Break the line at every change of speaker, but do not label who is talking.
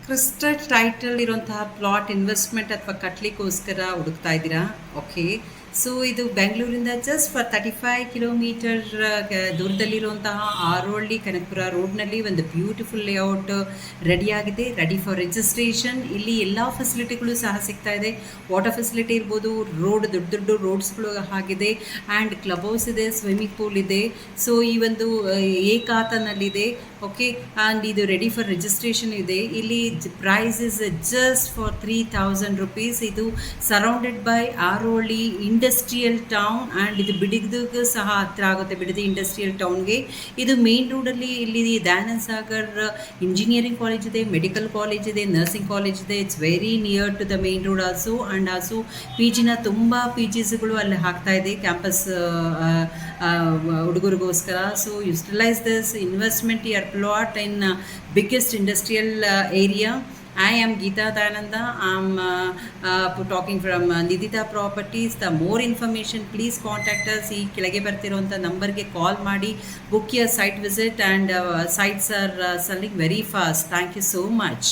Crystal title ಇರುವಂತಹ plot investment ಅಥವಾ ಕಟ್ಟಲಿಕ್ಕೋಸ್ಕರ ಹುಡುಕ್ತಾ ಇದ್ದೀರಾ? ಓಕೆ. ಸೊ ಇದು ಬೆಂಗಳೂರಿಂದ just for 35 kilometre ದೂರದಲ್ಲಿರುವಂತಹ Arolli Kanakapura ರೋಡ್ನಲ್ಲಿ ಒಂದು ಬ್ಯೂಟಿಫುಲ್ ಲೇಔಟ್ ರೆಡಿಯಾಗಿದೆ, ರೆಡಿ ಫಾರ್ ರಿಜಿಸ್ಟ್ರೇಷನ್. ಇಲ್ಲಿ ಎಲ್ಲ ಫೆಸಿಲಿಟಿಗಳು ಸಹ ಸಿಗ್ತಾ ಇದೆ. ವಾಟರ್ ಫೆಸಿಲಿಟಿ ಇರ್ಬೋದು, ರೋಡ್ ದೊಡ್ಡ ದೊಡ್ಡ ರೋಡ್ಸ್ಗಳು ಆಗಿದೆ, ಆ್ಯಂಡ್ ಕ್ಲಬ್ ಹೌಸ್ ಇದೆ, ಸ್ವಿಮ್ಮಿಂಗ್ ಪೂಲ್ ಇದೆ. ಸೊ ಈ ಒಂದು ಏಕಾತನಲ್ಲಿದೆ. ಓಕೆ, ಆ್ಯಂಡ್ ಇದು ರೆಡಿ ಫಾರ್ ರಿಜಿಸ್ಟ್ರೇಷನ್ ಇದೆ. ಇಲ್ಲಿ price is just for 3000 rupees. ಇದು ಸರೌಂಡೆಡ್ ಬೈ ಆರೋಳಿ ಇಂಡಸ್ಟ್ರಿಯಲ್ ಟೌನ್, ಆ್ಯಂಡ್ ಇದು ಬಿಡದಿಗೂ ಸಹ ಹತ್ತಿರ ಆಗುತ್ತೆ, ಬಿಡದಿ ಇಂಡಸ್ಟ್ರಿಯಲ್ ಟೌನ್ಗೆ. ಇದು ಮೇನ್ ರೋಡಲ್ಲಿ ಇಲ್ಲಿ ದಯಾನಂದ ಸಾಗರ್ ಇಂಜಿನಿಯರಿಂಗ್ ಕಾಲೇಜ್ ಇದೆ, ಮೆಡಿಕಲ್ ಕಾಲೇಜ್ ಇದೆ, ನರ್ಸಿಂಗ್ ಕಾಲೇಜ್ ಇದೆ. It's very near to the main road also. And also P ಜಿನ ತುಂಬ ಪಿ ಜಿಸ್ಗಳು ಅಲ್ಲಿ ಹಾಕ್ತಾ ಇದೆ ಕ್ಯಾಂಪಸ್ ಹುಡುಗರಿಗೋಸ್ಕರ. So utilise this investment year plot in biggest industrial area. I am Geeta Dayananda. I'm talking from Nidita Properties. The more information, please contact us. ಈ ಕೆಳಗೆ ಬರ್ತಿರೋಂಥ ನಂಬರ್ಗೆ ಕಾಲ್ ಮಾಡಿ book your site visit, and sites are selling very fast. Thank you so much.